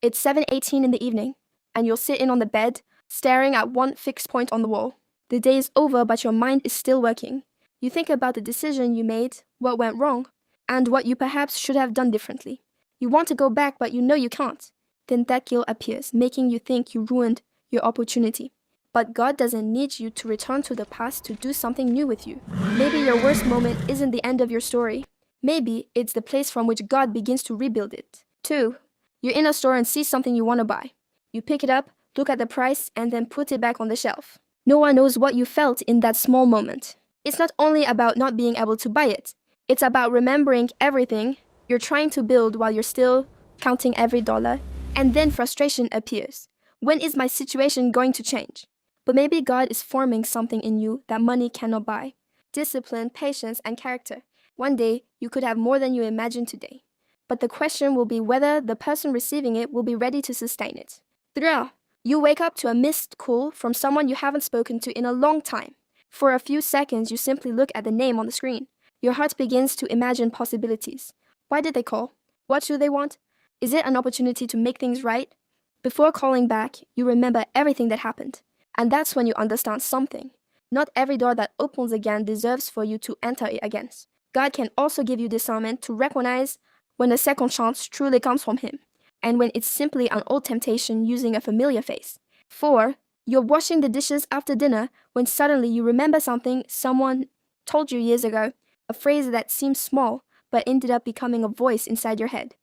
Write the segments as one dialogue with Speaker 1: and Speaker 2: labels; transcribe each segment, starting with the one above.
Speaker 1: It's 7:18 in the evening, and you'll sit in on the bed, staring at one fixed point on the wall. The day is over, but your mind is still working. You think about the decision you made, what went wrong, and what you perhaps should have done differently. You want to go back, but you know you can't. Then that guilt appears, making you think you ruined your opportunity. But God doesn't need you to return to the past to do something new with you. Maybe your worst moment isn't the end of your story. Maybe it's the place from which God begins to rebuild it. 2. You're in a store and see something you want to buy. You pick it up, look at the price, and then put it back on the shelf. No one knows what you felt in that small moment. It's not only about not being able to buy it. It's about remembering everything you're trying to build while you're still counting every dollar. And then frustration appears. When is my situation going to change? But maybe God is forming something in you that money cannot buy. Discipline, patience, and character. One day, you could have more than you imagined today. But the question will be whether the person receiving it will be ready to sustain it. 3. You wake up to a missed call from someone you haven't spoken to in a long time. For a few seconds, you simply look at the name on the screen. Your heart begins to imagine possibilities. Why did they call? What do they want? Is it an opportunity to make things right? Before calling back, you remember everything that happened. And that's when you understand something. Not every door that opens again deserves for you to enter it again. God can also give you discernment to recognize when a second chance truly comes from Him, and when it's simply an old temptation using a familiar face. 4. You're washing the dishes after dinner when suddenly you remember something someone told you years ago, a phrase that seemed small but ended up becoming a voice inside your head.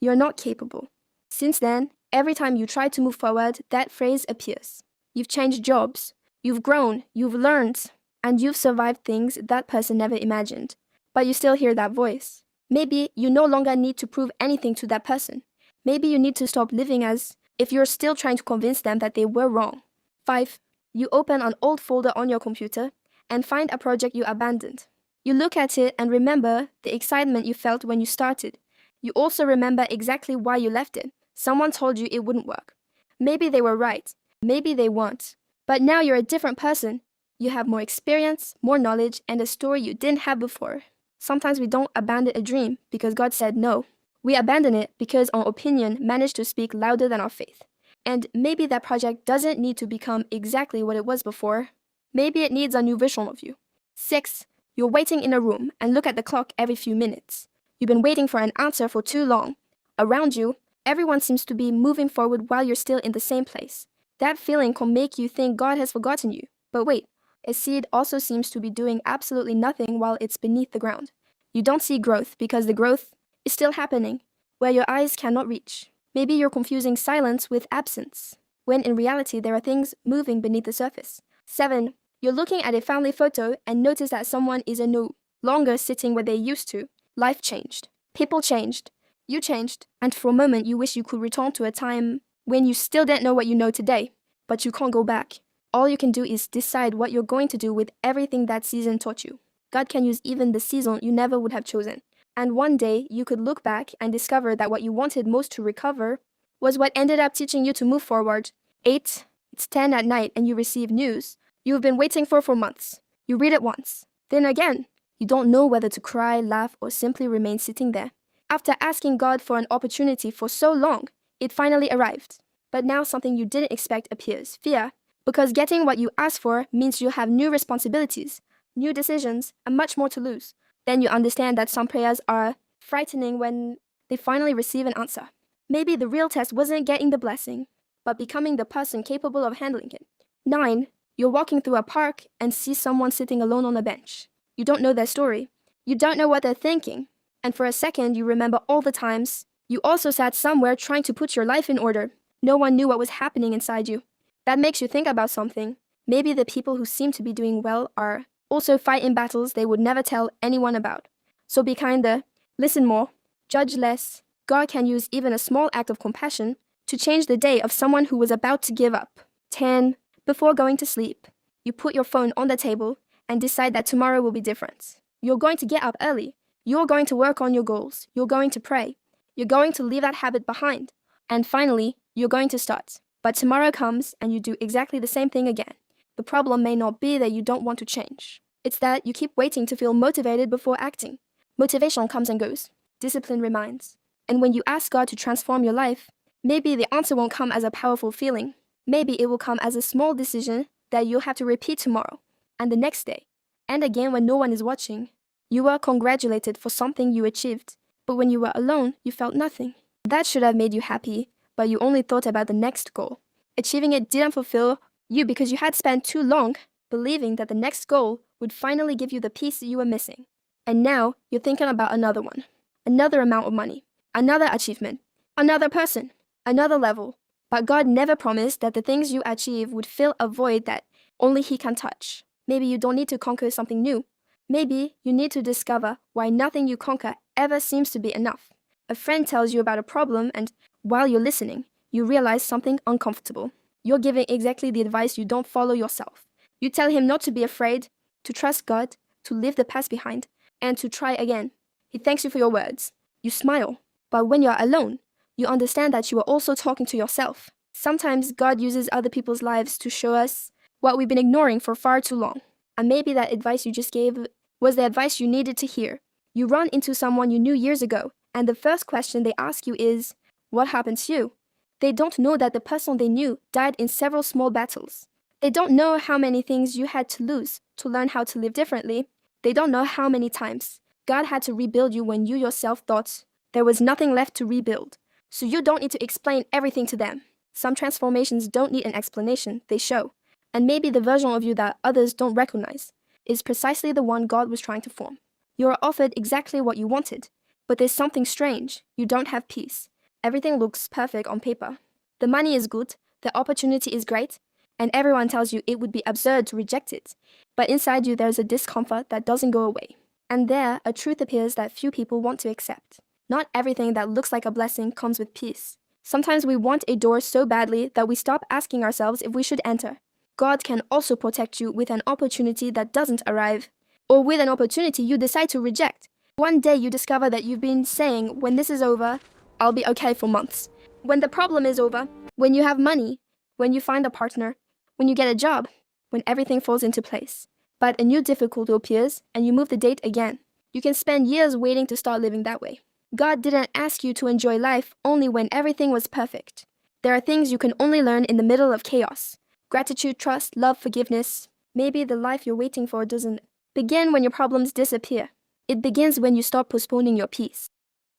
Speaker 1: You're not capable. Since then, every time you try to move forward, that phrase appears. You've changed jobs, you've grown, you've learned, and you've survived things that person never imagined. But you still hear that voice. Maybe you no longer need to prove anything to that person. Maybe you need to stop living as if you're still trying to convince them that they were wrong. 5. You open an old folder on your computer and find a project you abandoned. You look at it and remember the excitement you felt when you started. You also remember exactly why you left it. Someone told you it wouldn't work. Maybe they were right. Maybe they weren't. But now you're a different person. You have more experience, more knowledge, and a story you didn't have before. Sometimes we don't abandon a dream because God said no. We abandon it because our opinion managed to speak louder than our faith. And maybe that project doesn't need to become exactly what it was before. Maybe it needs a new version of you. 6. You're waiting in a room and look at the clock every few minutes. You've been waiting for an answer for too long. Around you, everyone seems to be moving forward while you're still in the same place. That feeling can make you think God has forgotten you. But wait, a seed also seems to be doing absolutely nothing while it's beneath the ground. You don't see growth because the growth is still happening where your eyes cannot reach. Maybe you're confusing silence with absence, when in reality there are things moving beneath the surface. 7. You're looking at a family photo and notice that someone is no longer sitting where they used to. Life changed. People changed. You changed. And for a moment you wish you could return to a time when you still didn't know what you know today, but you can't go back. All you can do is decide what you're going to do with everything that season taught you. God can use even the season you never would have chosen. And one day, you could look back and discover that what you wanted most to recover was what ended up teaching you to move forward. 8. It's 10 at night and you receive news you've been waiting for months. You read it once. Then again, you don't know whether to cry, laugh, or simply remain sitting there. After asking God for an opportunity for so long, it finally arrived. But now something you didn't expect appears. Fear. Because getting what you asked for means you'll have new responsibilities, new decisions, and much more to lose. Then you understand that some prayers are frightening when they finally receive an answer. Maybe the real test wasn't getting the blessing, but becoming the person capable of handling it. 9. You're walking through a park and see someone sitting alone on a bench. You don't know their story. You don't know what they're thinking. And for a second, you remember all the times you also sat somewhere trying to put your life in order. No one knew what was happening inside you. That makes you think about something. Maybe the people who seem to be doing well are also fighting battles they would never tell anyone about. So be kinder, listen more, judge less. God can use even a small act of compassion to change the day of someone who was about to give up. 10. Before going to sleep, you put your phone on the table and decide that tomorrow will be different. You're going to get up early. You're going to work on your goals. You're going to pray. You're going to leave that habit behind. And finally, you're going to start. But tomorrow comes and you do exactly the same thing again. The problem may not be that you don't want to change. It's that you keep waiting to feel motivated before acting. Motivation comes and goes. Discipline remains. And when you ask God to transform your life, Maybe the answer won't come as a powerful feeling. Maybe it will come as a small decision that you'll have to repeat tomorrow, and the next day, and again when no one is watching. You were congratulated for something you achieved, but when you were alone, you felt nothing. That should have made you happy, but you only thought about the next goal. Achieving it didn't fulfill you because you had spent too long believing that the next goal would finally give you the peace you were missing. And now you're thinking about another one, another amount of money, another achievement, another person, another level. But God never promised that the things you achieve would fill a void that only He can touch. Maybe you don't need to conquer something new. Maybe you need to discover why nothing you conquer ever seems to be enough. A friend tells you about a problem, and while you're listening, you realize something uncomfortable. You're giving exactly the advice you don't follow yourself. You tell him not to be afraid, to trust God, to leave the past behind, and to try again. He thanks you for your words. You smile. But when you're alone, you understand that you are also talking to yourself. Sometimes God uses other people's lives to show us what we've been ignoring for far too long. And maybe that advice you just gave was the advice you needed to hear. You run into someone you knew years ago, and the first question they ask you is, "What happened to you?" They don't know that the person they knew died in several small battles. They don't know how many things you had to lose to learn how to live differently. They don't know how many times God had to rebuild you when you yourself thought there was nothing left to rebuild. So you don't need to explain everything to them. Some transformations don't need an explanation, they show. And maybe the version of you that others don't recognize is precisely the one God was trying to form. You are offered exactly what you wanted, but there's something strange. You don't have peace. Everything looks perfect on paper. The money is good, the opportunity is great, and everyone tells you it would be absurd to reject it. But inside you there's a discomfort that doesn't go away. And there, a truth appears that few people want to accept. Not everything that looks like a blessing comes with peace. Sometimes we want a door so badly that we stop asking ourselves if we should enter. God can also protect you with an opportunity that doesn't arrive, or with an opportunity you decide to reject. One day you discover that you've been saying, "When this is over, I'll be okay," for months. When the problem is over, when you have money, when you find a partner, when you get a job, when everything falls into place. But a new difficulty appears and you move the date again. You can spend years waiting to start living that way. God didn't ask you to enjoy life only when everything was perfect. There are things you can only learn in the middle of chaos. Gratitude, trust, love, forgiveness. Maybe the life you're waiting for doesn't begin when your problems disappear. It begins when you stop postponing your peace.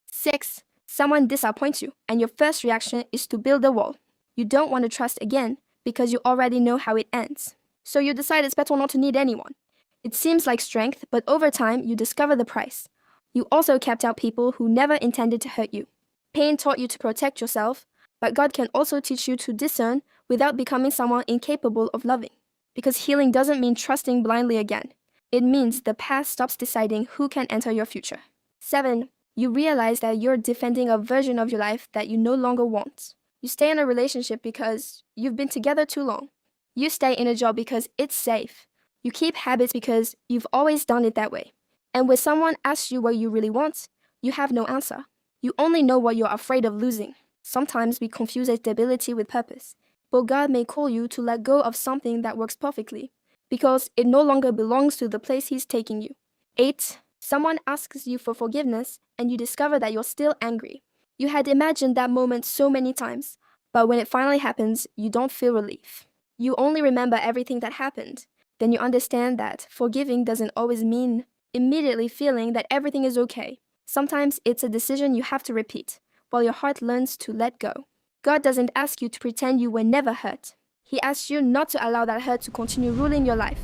Speaker 1: 6. Someone disappoints you, and your first reaction is to build a wall. You don't want to trust again because you already know how it ends. So you decide it's better not to need anyone. It seems like strength, but over time you discover the price. You also kept out people who never intended to hurt you. Pain taught you to protect yourself, but God can also teach you to discern without becoming someone incapable of loving. Because healing doesn't mean trusting blindly again. It means the past stops deciding who can enter your future. 7. You realize that you're defending a version of your life that you no longer want. You stay in a relationship because you've been together too long. You stay in a job because it's safe. You keep habits because you've always done it that way. And when someone asks you what you really want, you have no answer. You only know what you're afraid of losing. Sometimes we confuse stability with purpose. But God may call you to let go of something that works perfectly, because it no longer belongs to the place He's taking you. 8. Someone asks you for forgiveness, and you discover that you're still angry. You had imagined that moment so many times, but when it finally happens, you don't feel relief. You only remember everything that happened. Then you understand that forgiving doesn't always mean immediately feeling that everything is okay. Sometimes it's a decision you have to repeat, while your heart learns to let go. God doesn't ask you to pretend you were never hurt. He asks you not to allow that hurt to continue ruling your life.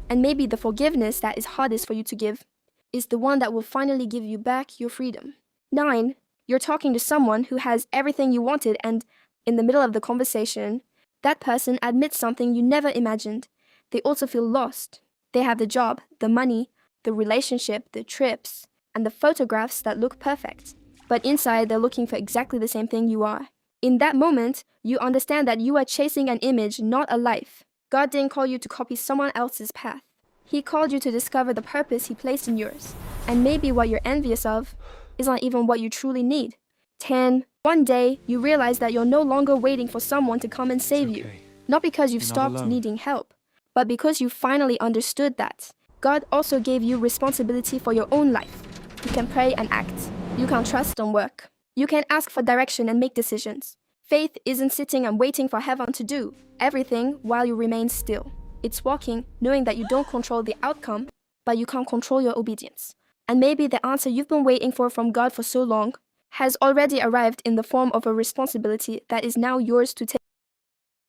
Speaker 1: And maybe the forgiveness that is hardest for you to give is the one that will finally give you back your freedom. 9. You're talking to someone who has everything you wanted, and in the middle of the conversation, that person admits something you never imagined. They also feel lost. They have the job, the money, the relationship, the trips, and the photographs that look perfect. But inside, they're looking for exactly the same thing you are. In that moment, you understand that you are chasing an image, not a life. God didn't call you to copy someone else's path. He called you to discover the purpose He placed in yours. And maybe what you're envious of is not even what you truly need. 10. One day, you realize that you're no longer waiting for someone to come and save you. Not because you've stopped needing help, but because you finally understood that God also gave you responsibility for your own life. You can pray and act. You can trust and work. You can ask for direction and make decisions. Faith isn't sitting and waiting for heaven to do everything while you remain still. It's walking, knowing that you don't control the outcome, but you can control your obedience. And maybe the answer you've been waiting for from God for so long has already arrived in the form of a responsibility that is now yours to take.